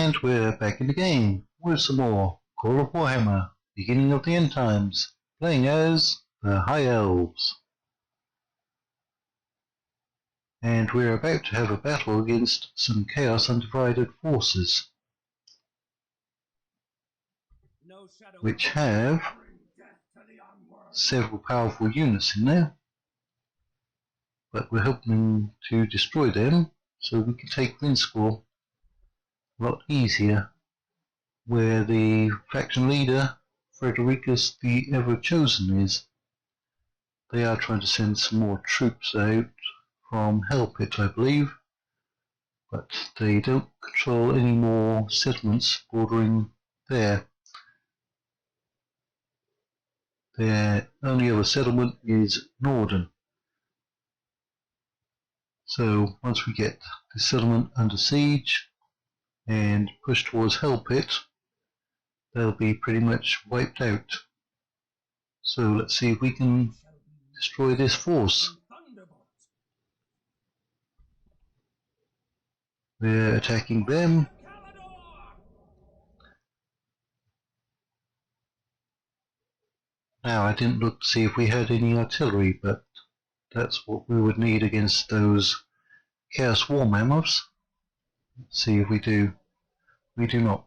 And we're back in the game with some more Call of Warhammer, beginning of the end times, playing as the High Elves. And we're about to have a battle against some Chaos Undivided forces, which have several powerful units in there, but we're hoping to destroy them so we can take Rinskor a lot easier, where the faction leader, Frederikus the Ever-Chosen, is. They are trying to send some more troops out from Hellpit, I believe, but they don't control any more settlements bordering there. Their only other settlement is Norden. So once we get the settlement under siege and push towards Hellpit, they'll be pretty much wiped out. So let's see if we can destroy this force. We're attacking them. Now, I didn't look to see if we had any artillery, but that's what we would need against those Chaos War Mammoths. Let's see if we do. We do not.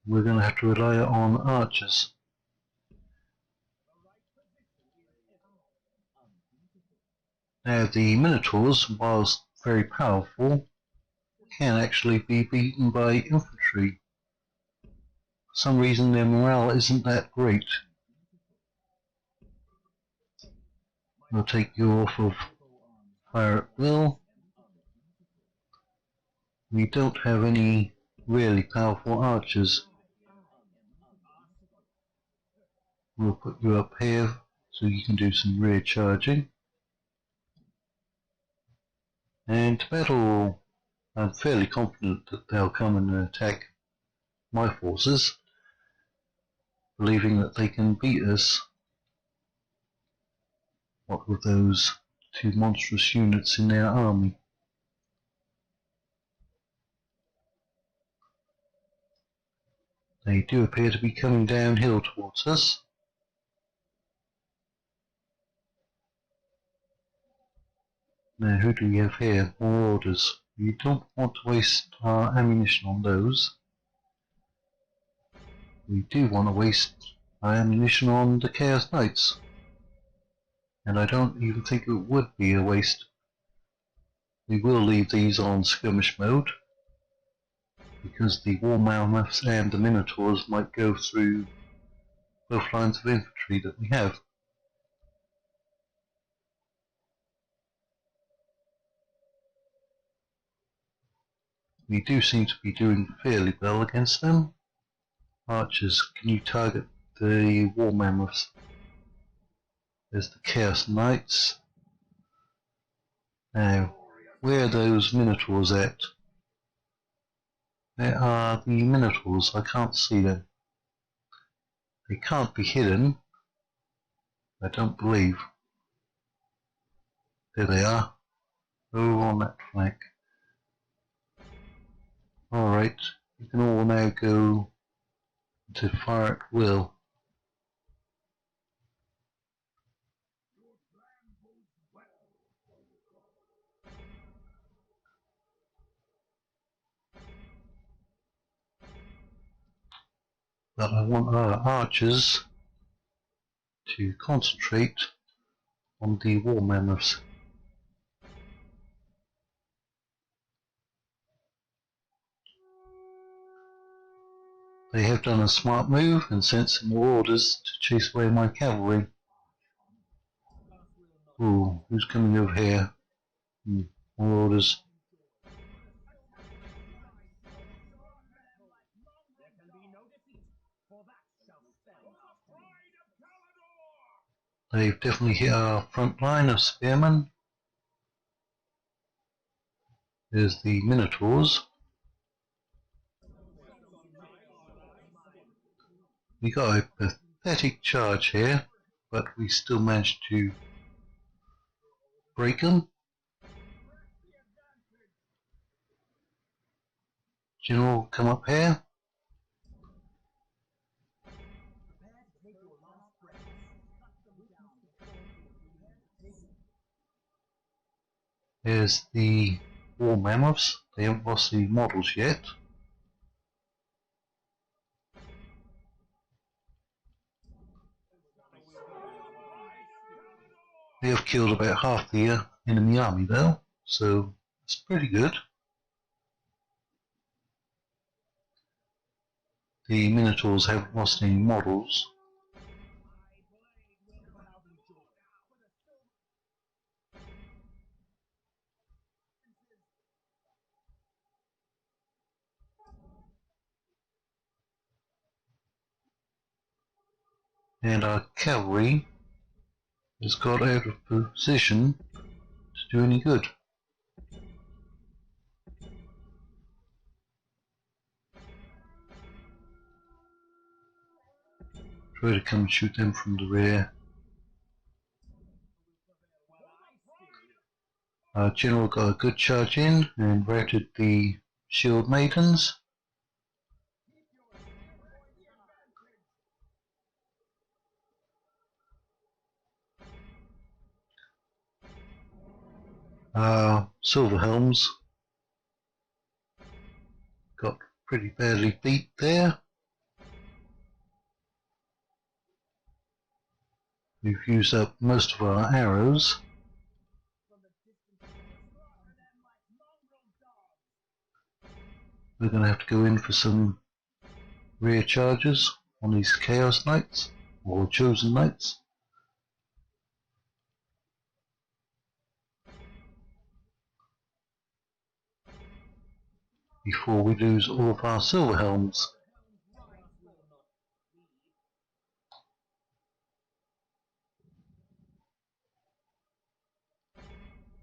We're going to have to rely on archers. Now, the Minotaurs, whilst very powerful, can actually be beaten by infantry. For some reason, their morale isn't that great. We'll take you off of fire at will. We don't have any really powerful archers. We'll put you up here so you can do some rear charging. And to battle, I'm fairly confident that they'll come and attack my forces, believing that they can beat us. What with those two monstrous units in their army. They do appear to be coming downhill towards us. Now, who do we have here? More orders. We don't want to waste our ammunition on those. We do want to waste our ammunition on the Chaos Knights. And I don't even think it would be a waste. We will leave these on skirmish mode, because the War Mammoths and the Minotaurs might go through both lines of infantry that we have. We do seem to be doing fairly well against them. Archers, can you target the War Mammoths? There's the Chaos Knights. Now, where are those Minotaurs at? Where are the Minotaurs? I can't see them. They can't be hidden, I don't believe. There they are. Over on that flank. Alright, you can all now go to fire at will. But I want our archers to concentrate on the War Mammoths. They have done a smart move and sent some more orders to chase away my cavalry. Ooh, who's coming over here? More orders. They've definitely hit our front line of spearmen. There's the Minotaurs. We got a pathetic charge here, but we still managed to break them. General, come up here. There's the war mammoths. They haven't lost the models yet. They have killed about half the enemy army though, so it's pretty good. The Minotaurs haven't lost any models. And our cavalry has got out of position to do any good. Try to come and shoot them from the rear. Our general got a good charge in and routed the shield maidens. Our silver helms got pretty badly beat there. We've used up most of our arrows. We're going to have to go in for some rear charges on these Chaos Knights, or Chosen Knights. Before we lose all of our silver helms.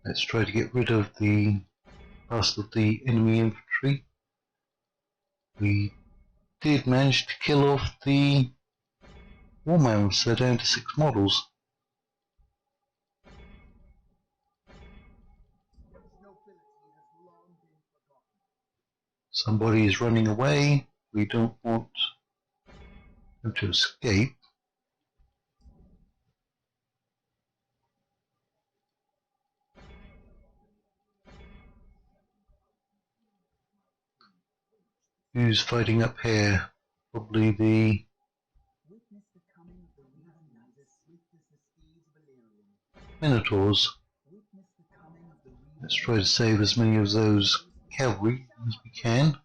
Let's try to get rid of the last of the enemy infantry. We did manage to kill off the war mammoths. They're down to 6 models. Somebody is running away. We don't want them to escape. Who's fighting up here? Probably the Minotaurs. Let's try to save as many of those cavalry as we can.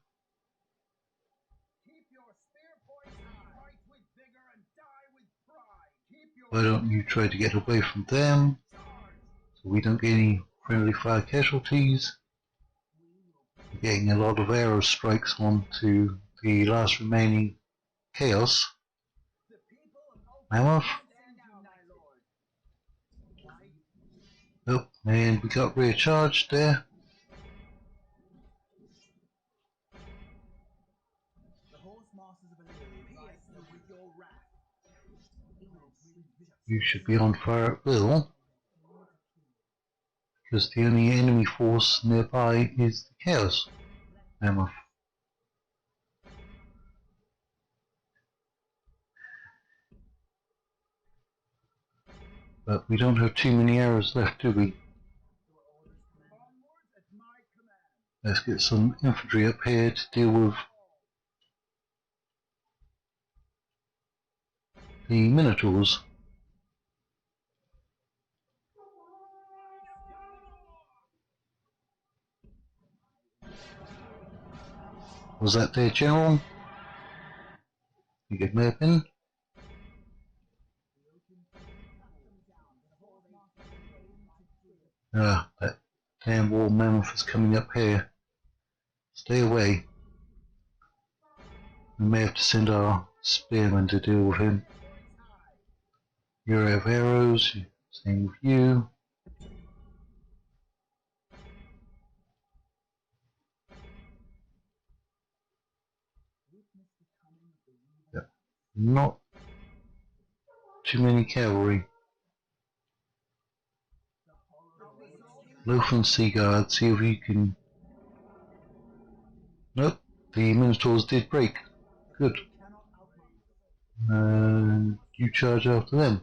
Why don't you try to get away from them so we don't get any friendly fire casualties? We're getting a lot of arrow strikes onto the last remaining Chaos Mammoth. Oh, and we got rear charged there. You should be on fire at will, because the only enemy force nearby is the Chaos Mammoth. But we don't have too many arrows left, do we? Let's get some infantry up here to deal with the Minotaurs. Was that their general? I think it may have been. Ah, that damn war mammoth is coming up here. Stay away. We may have to send our spearmen to deal with him. You're out of arrows, same with you. Yep. Not too many cavalry. Loaf and Sea Guard, see if you can... Nope, the Minotaurs did break. Good. And you charge after them.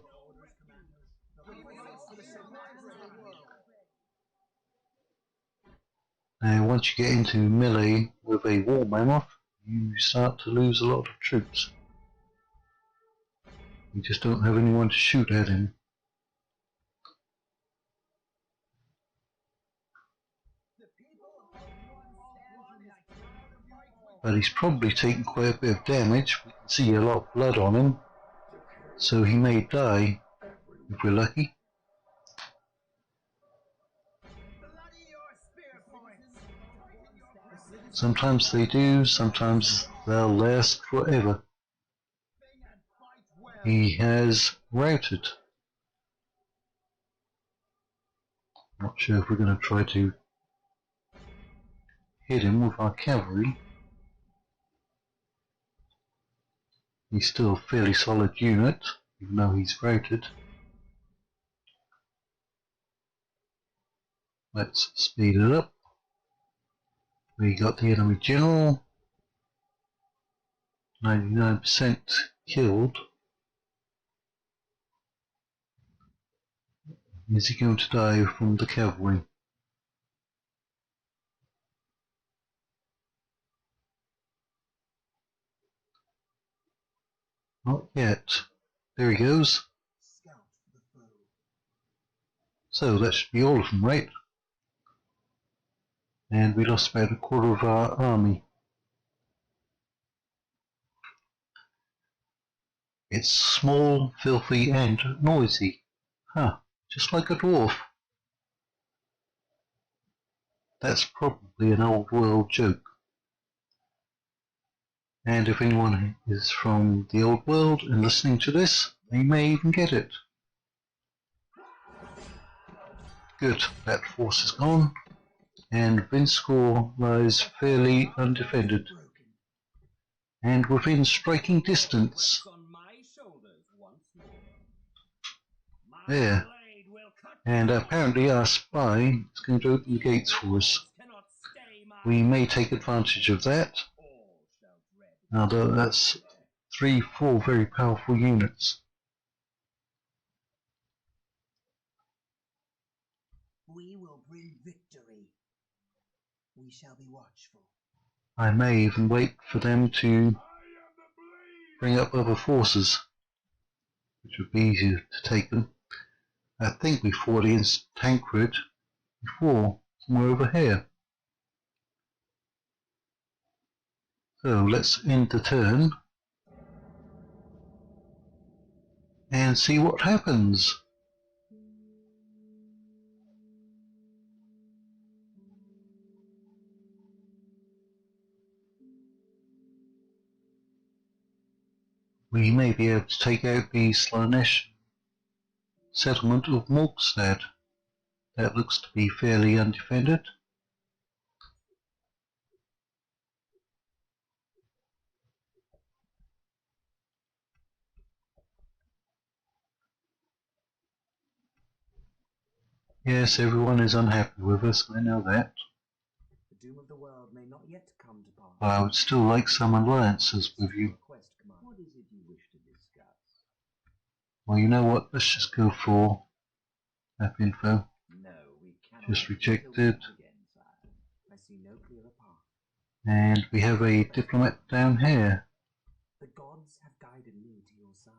Now once you get into melee with a war mammoth, you start to lose a lot of troops. You just don't have anyone to shoot at him. But he's probably taken quite a bit of damage. We can see a lot of blood on him, so he may die if we're lucky. Sometimes they do, sometimes they'll last forever. He has routed. Not sure if we're going to try to hit him with our cavalry. He's still a fairly solid unit, even though he's routed. Let's speed it up. We got the enemy general, 99% killed. Is he going to die from the cavalry? Not yet. There he goes. So that should be all of them, right? And we lost about a quarter of our army. It's small, filthy and noisy. Huh, just like a dwarf. That's probably an old world joke. And if anyone is from the old world and listening to this, they may even get it. Good, that force is gone. And Vinskor lies fairly undefended. And within striking distance. There. And apparently our spy is going to open the gates for us. We may take advantage of that. Although that's 3-4 very powerful units. We will bring victory. We shall be watchful. I may even wait for them to bring up other forces, which would be easier to take them. I think we fought against Tancred before, somewhere over here. So let's end the turn and see what happens. We may be able to take out the Slanesh settlement of Morkstad. That looks to be fairly undefended. Yes, everyone is unhappy with us, I know that. The doom of the world may not yet come to pass. But I would still like some alliances with you. What is it you wish to discuss? Well, you know what, let's just go for map info. No, we cannot. Just rejected. I see no clearer path. And we have a diplomat down here. The gods have guided me to your side.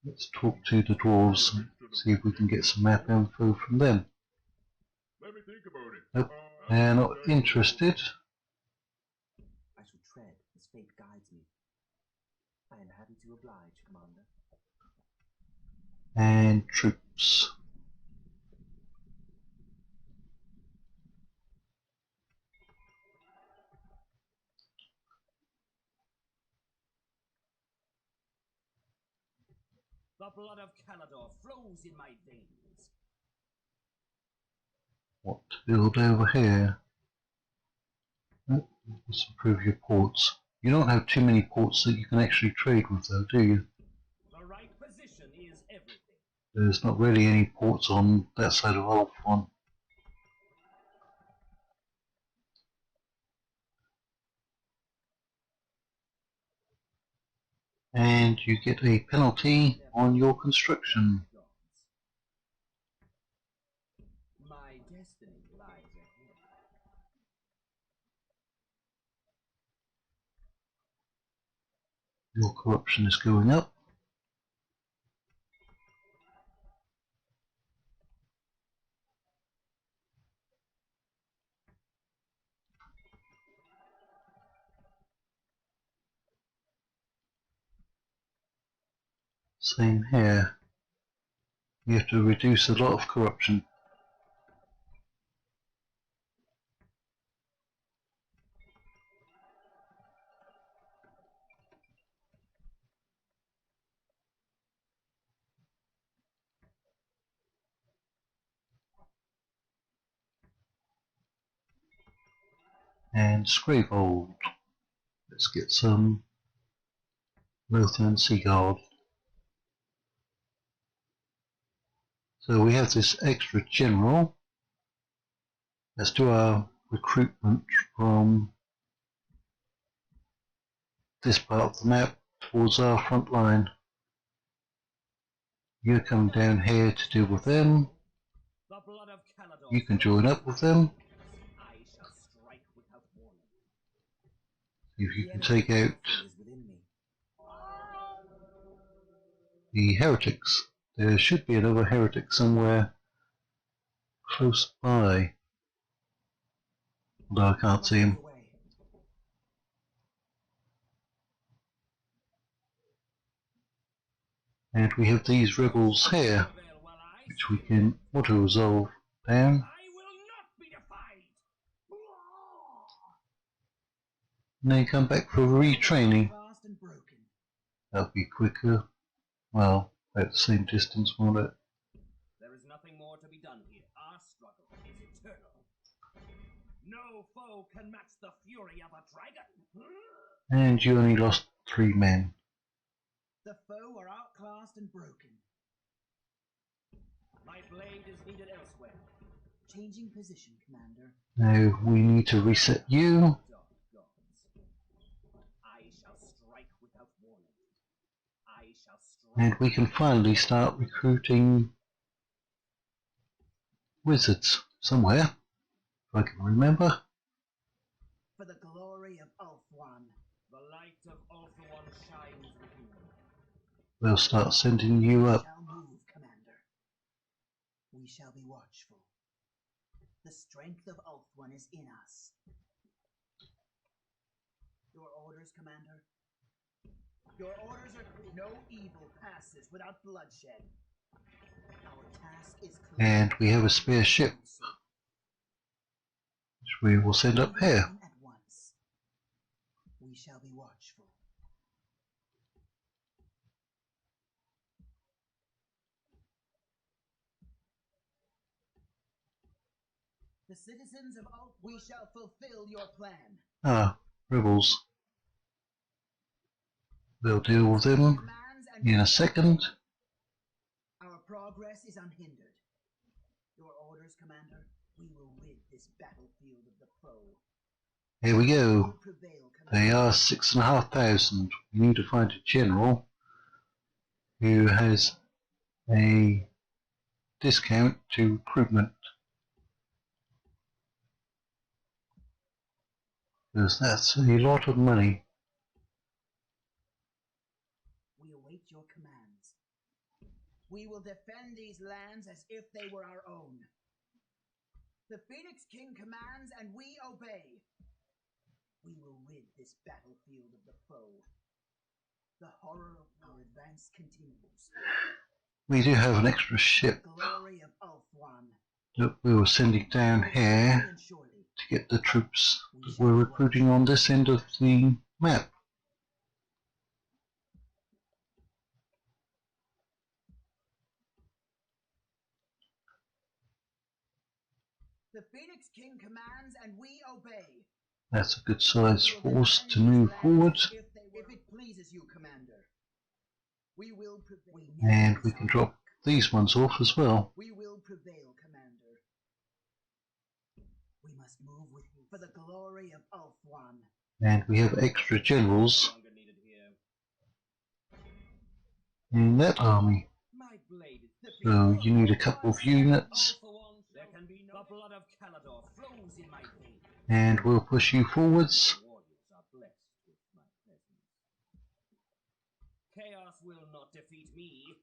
Let's talk to the dwarves and see if we can get some map info from them. Let me think about it. Nope, they're not interested. I shall tread as fate guides me. I am happy to oblige, Commander. And troops. The blood of Calador flows in my veins. What to build over here? Let's improve your ports. You don't have too many ports that you can actually trade with though, do you? The right position is everything. There's not really any ports on that side of Alphon. and you get a penalty on your construction. My destiny lies ahead. Your corruption is going up. Same here. You have to reduce a lot of corruption. And Scraveold. Let's get some Lothian Seaguard. So we have this extra general. Let's do our recruitment from this part of the map towards our front line. You're coming down here to deal with them. You can join up with them. If you can take out the heretics. There should be another heretic somewhere close by, although I can't see him. And we have these rebels here, which we can auto-resolve down. And then come back for retraining. That'll be quicker. Well, about the same distance, won't it? There is nothing more to be done here. Our struggle is eternal. No foe can match the fury of a dragon. And you only lost 3 men. The foe are outclassed and broken. My blade is needed elsewhere. Changing position, Commander. Now we need to reset you. I shall strike without warning. I shall strike. And we can finally start recruiting wizards somewhere, if I can remember. For the glory of Ulthuan. The light of Ulthuan shines within me. We'll start sending you up. We shall move, Commander. We shall be watchful. The strength of Ulthuan is in us. Your orders, Commander? Your orders are clear. No evil passes without bloodshed. Our task is clear. And we have a spare ship, which we will send up here. At once. We shall be watchful. The citizens of Alt, we shall fulfill your plan. Ah, rebels. We'll deal with them in a second. Our progress is unhindered. Your orders, Commander. We will rid this battlefield of the foe. Here we go. Prevail, They are 6,500. We need to find a general who has a discount to recruitment. Because that's a lot of money. We await your commands. We will defend these lands as if they were our own. The Phoenix King commands and we obey. We will rid this battlefield of the foe. The horror of our advance continues. We do have an extra ship Glory of Ulthuan. that we were sending down here to get the troops that we're recruiting on this end of the map. The Phoenix King commands and we obey. That's a good sized force to move forward. If it pleases you, Commander. We will prevail. And we can drop these ones off as well. We will prevail, Commander. We must move with you for the glory of Ulthuan. And we have extra generals in that army. My blade is the So you need a couple of units, There can be no the blood of Calador flows in my veins. and we'll push you forwards. Warriors are blessed with my presence. Chaos will not defeat me.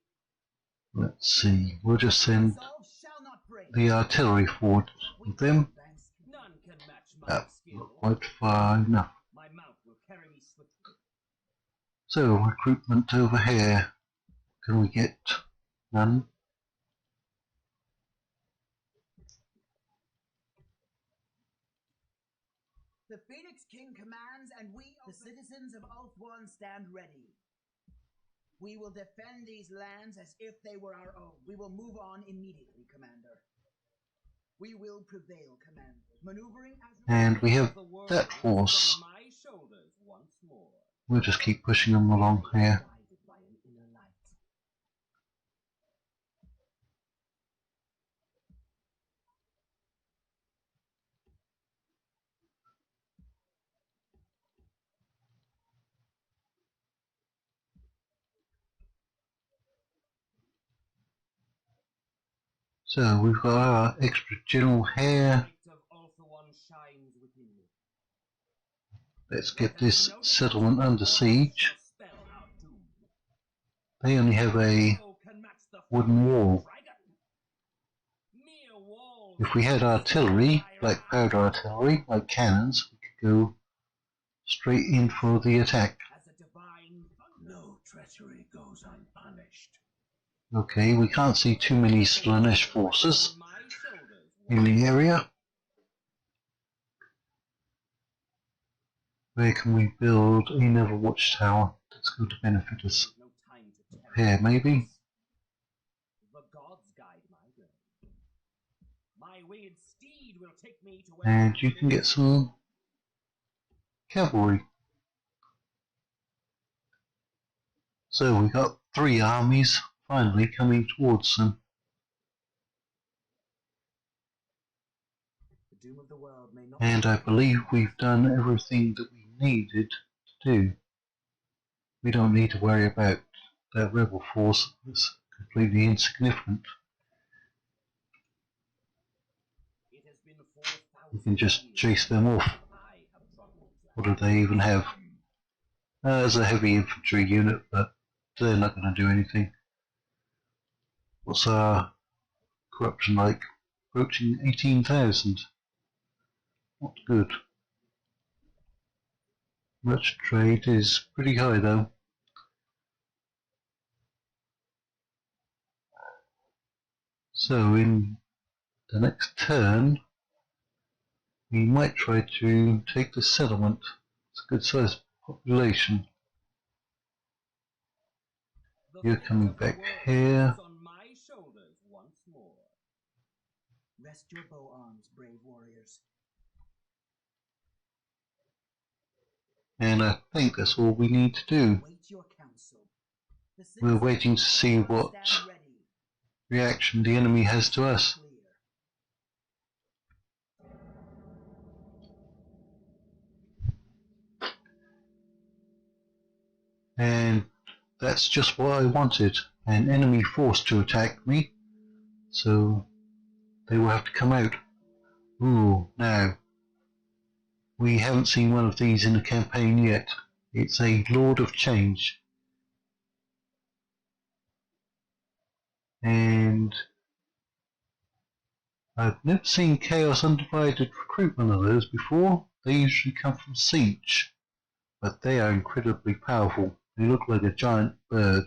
Let's see, we'll just send Resolve shall not break. the artillery forward with them. None can match my skill. Not quite far enough. My mount will carry me swiftly. So, recruitment over here. Can we get none? The Phoenix King commands, and we, the citizens of Ulthuan, stand ready. We will defend these lands as if they were our own. We will move on immediately, Commander. We will prevail, Commander. Maneuvering as And we have that force. We'll just keep pushing them along here. So we've got our extra general here. Let's get this settlement under siege. They only have a wooden wall. If we had artillery, black powder artillery, like cannons, we could go straight in for the attack. No treachery goes unpunished. Okay, we can't see too many Slanesh forces in the area. Where can we build a Never Watchtower that's going to benefit us? Here, maybe? And you can get some cavalry. So we got 3 armies finally coming towards them. And I believe we've done everything that we needed to do. We don't need to worry about that rebel force that's completely insignificant. We can just chase them off. What do they even have? There's a heavy infantry unit, but they're not going to do anything. What's our corruption like? Approaching 18,000. Not good. Merchant trade is pretty high though. So in the next turn, we might try to take the settlement. It's a good sized population. You're coming back here. Rest your bow arms, brave warriors. And I think that's all we need to do. We're waiting to see what reaction the enemy has to us. And that's just what I wanted. An enemy force to attack me. So they will have to come out. Ooh, now. We haven't seen one of these in the campaign yet. It's a Lord of Change. And I've never seen Chaos Undivided recruitment of those before. They usually come from Siege. But they are incredibly powerful. They look like a giant bird.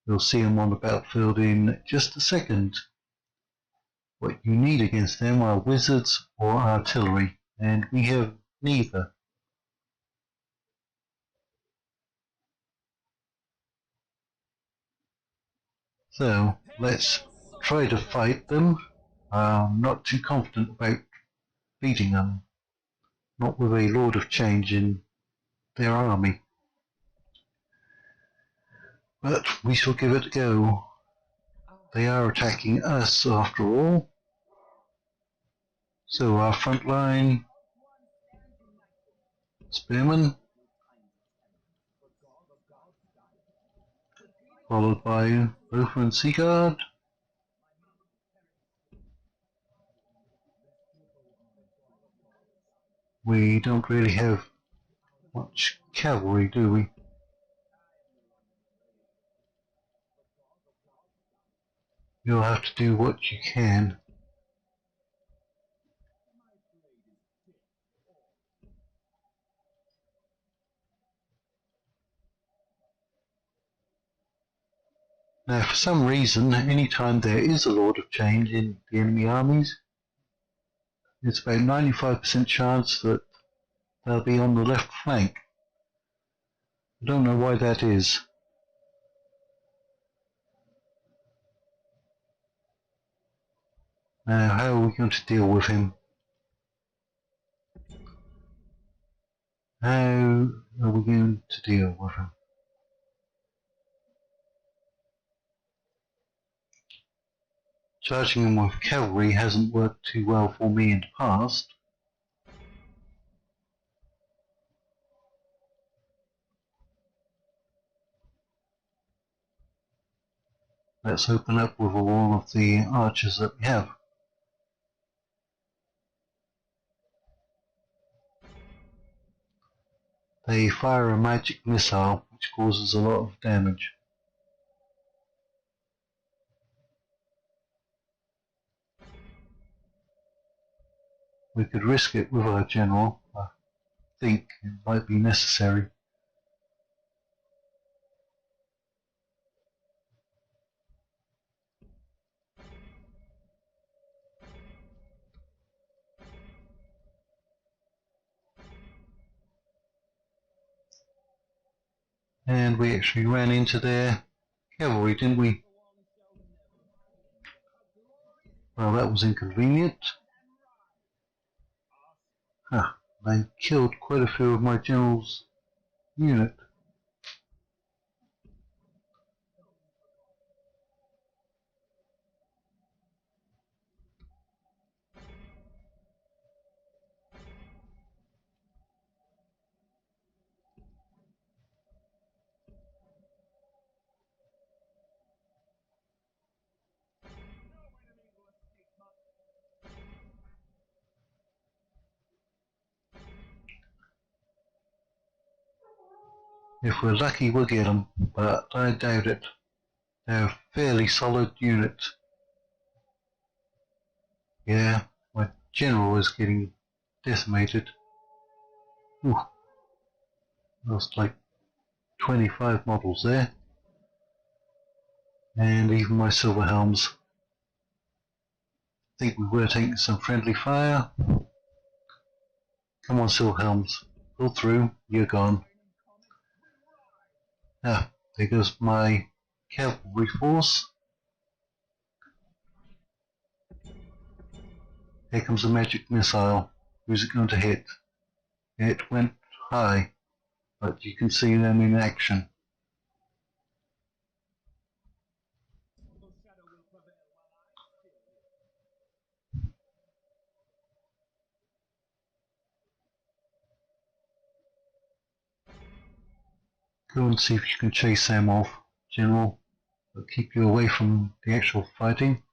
You'll see them on the battlefield in just a second. What you need against them are wizards or artillery, and we have neither. So let's try to fight them. I'm not too confident about beating them. Not with a Lord of Change in their army. But we shall give it a go. They are attacking us after all. So our front line, spearmen, followed by Lothar and Sigurd. We don't really have much cavalry, do we? You'll have to do what you can. Now, for some reason, anytime there is a Lord of Change in the enemy armies, it's about 95% chance that they'll be on the left flank. I don't know why that is. Now, how are we going to deal with him? How are we going to deal with him? Charging him with cavalry hasn't worked too well for me in the past. Let's open up with all of the archers that we have. They fire a magic missile which causes a lot of damage. We could risk it with our general. I think it might be necessary. And we actually ran into their cavalry, didn't we? Well, that was inconvenient. Huh, they killed quite a few of my general's unit. If we're lucky, we'll get them, but I doubt it. They're a fairly solid unit. Yeah, my general is getting decimated. Ooh, lost like 25 models there. And even my silver helms. I think we were taking some friendly fire. Come on, silver helms. Pull through, you're gone. Ah, there goes my cavalry force. Here comes a magic missile. Who's it going to hit? It went high, but you can see them in action. Go and see if you can chase them off, General, but keep you away from the actual fighting.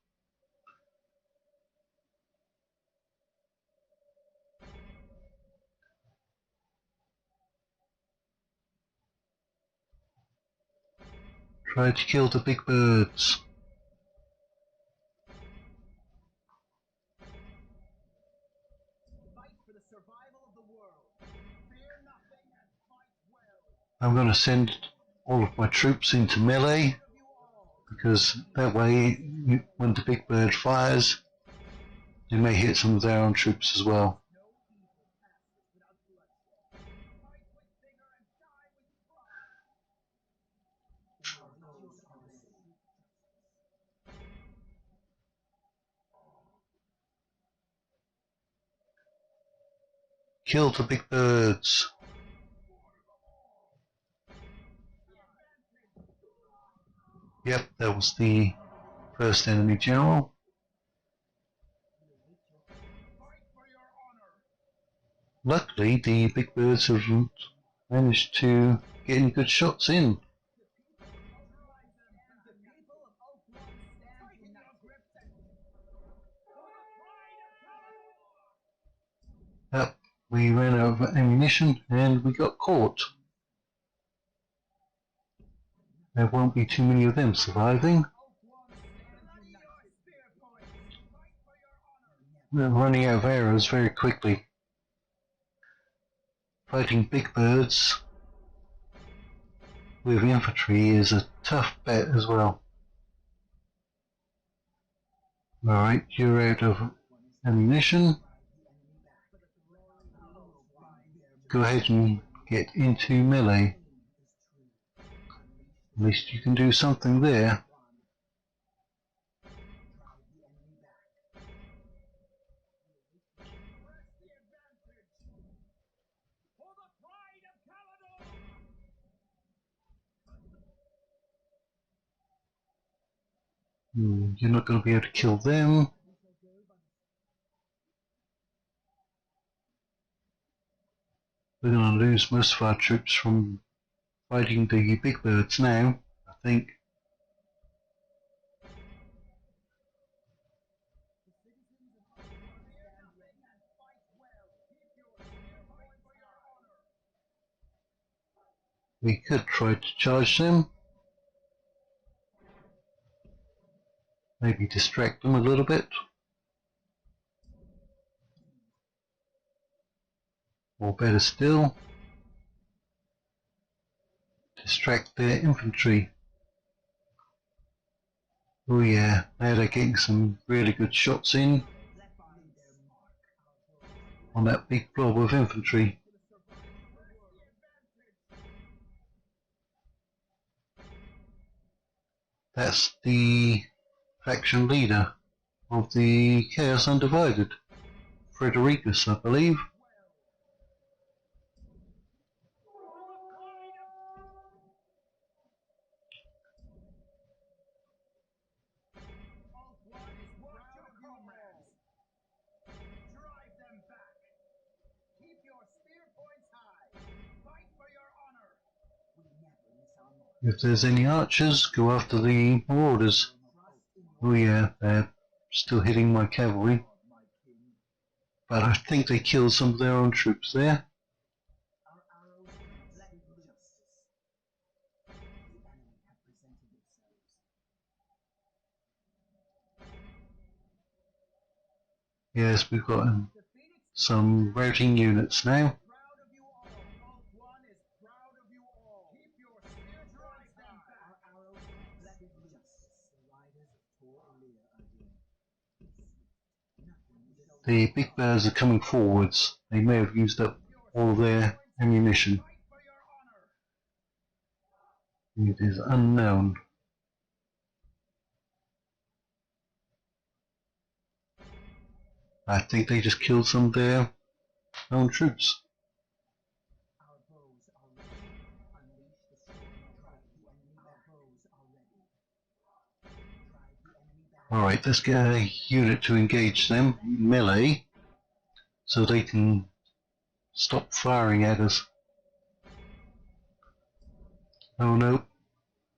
Try to kill the big birds. Fight for the survival of the world. Fear nothing and fight well. I'm going to send all of my troops into melee, because that way, when the big bird fires, they may hit some of their own troops as well. Kill the big birds. Yep, that was the first enemy general. Luckily, the big birds have managed to get any good shots in. Yep, we ran out of ammunition and we got caught. There won't be too many of them surviving. We're running out of arrows very quickly. Fighting big birds with infantry is a tough bet as well. Alright, you're out of ammunition. Go ahead and get into melee. At least you can do something there. You're not going to be able to kill them. We're going to lose most of our troops from fighting the big birds now, I think. We could try to charge them. Maybe distract them a little bit. Or better still, distract their infantry. Oh yeah, now they're getting some really good shots in on that big blob of infantry. That's the faction leader of the Chaos Undivided, Frederikus, I believe. If there's any archers, go after the marauders. Oh yeah, they're still hitting my cavalry. But I think they killed some of their own troops there. Yes, we've got some routing units now. The big bears are coming forwards. They may have used up all their ammunition. It is unknown. I think they just killed some of their own troops. Alright, let's get a unit to engage them, melee, so they can stop firing at us. Oh no,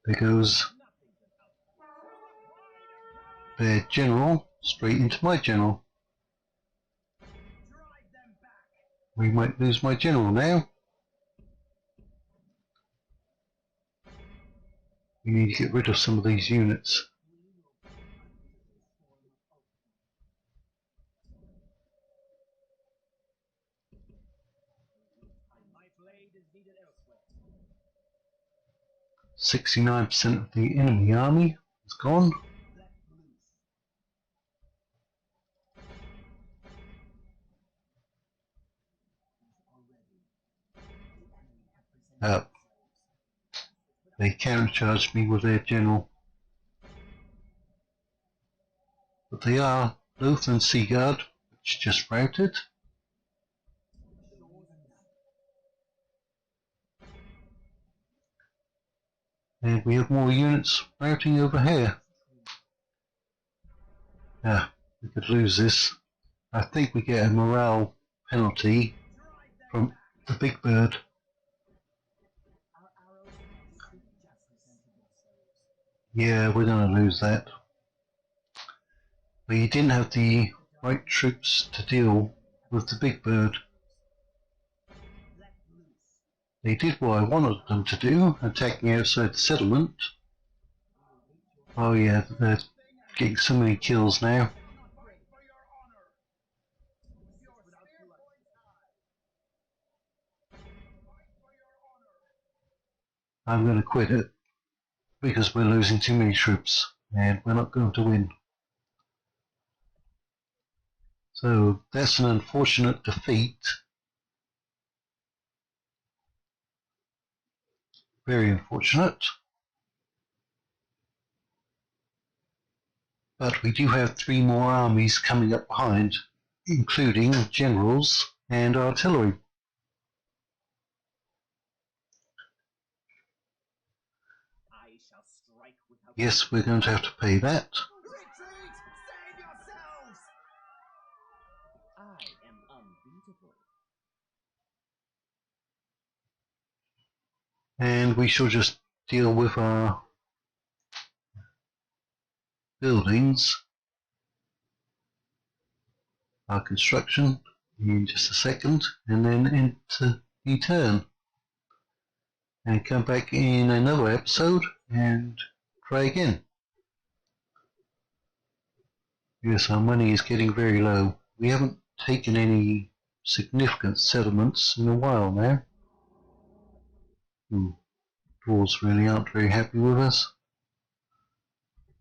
there goes their general, straight into my general. We might lose my general now. We need to get rid of some of these units. blade is needed elsewhere. 69% of the enemy army is gone. They countercharged me with their general. But they are Loth and Seaguard, which just routed. And we have more units routing over here. Yeah, we could lose this. I think we get a morale penalty from the big bird. Yeah, we're going to lose that. We didn't have the right troops to deal with the big bird. They did what I wanted them to do, attacking outside the settlement. Oh yeah, they're getting so many kills now. I'm going to quit it because we're losing too many troops and we're not going to win. So that's an unfortunate defeat. Very unfortunate. But we do have 3 more armies coming up behind, including generals and artillery. I shall strike without. Yes, we're going to have to pay that. Retreat! Save yourselves! I am unbeatable. And we shall just deal with our buildings, our construction, in just a second, and then into the turn. And come back in another episode and try again. Yes, our money is getting very low. We haven't taken any significant settlements in a while now. Dwarves really aren't very happy with us.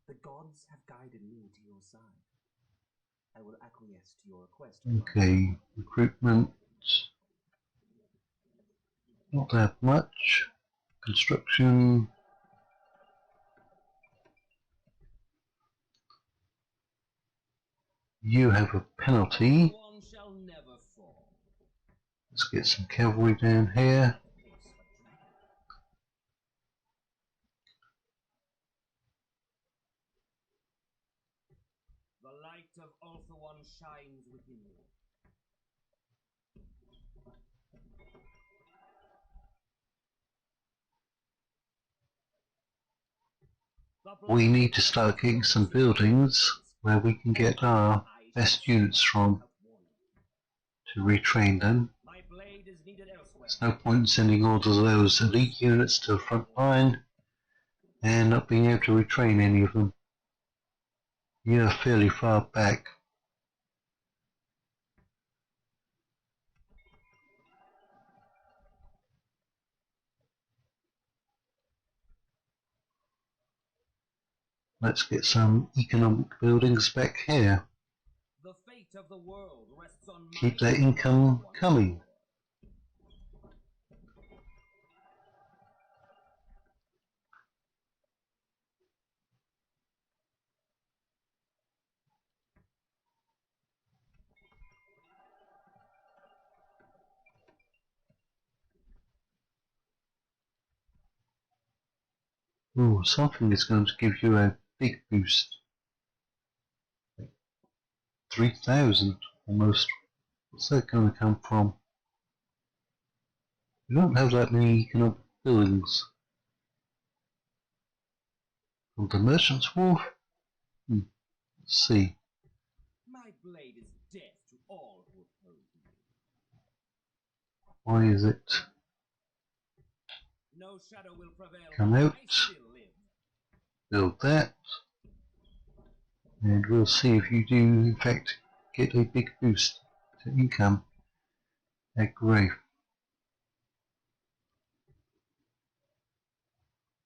The gods have guided me to your side. I will acquiesce to your request. Okay, recruitment. Not that much. Construction. You have a penalty. One shall never fall. Let's get some cavalry down here. The light of Ulthuan shines within you. We need to start getting some buildings where we can get our best units from to retrain them. My blade is needed elsewhere. There's no point in sending all of those elite units to the front line and not being able to retrain any of them. You're fairly far back. Let's get some economic buildings back here. The fate of the world rests on my Keep that income coming. Ooh, something is going to give you a big boost. 3,000 almost. What's that going to come from? We don't have that many economic buildings. From the Merchant's Wharf? Let's see. My blade is death to all who oppose me. Why is it? No shadow will prevail. Come out. I still live. Build that. And we'll see if you do in fact get a big boost to income at Grave.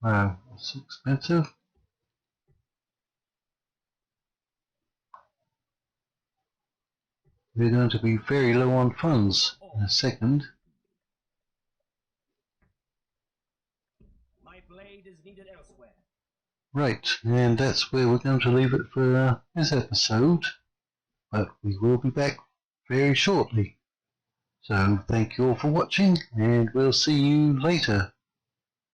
Wow, that's expensive. We're going to be very low on funds in a second. My blade is needed elsewhere. Right, and that's where we're going to leave it for this episode. But we will be back very shortly. So thank you all for watching, and we'll see you later.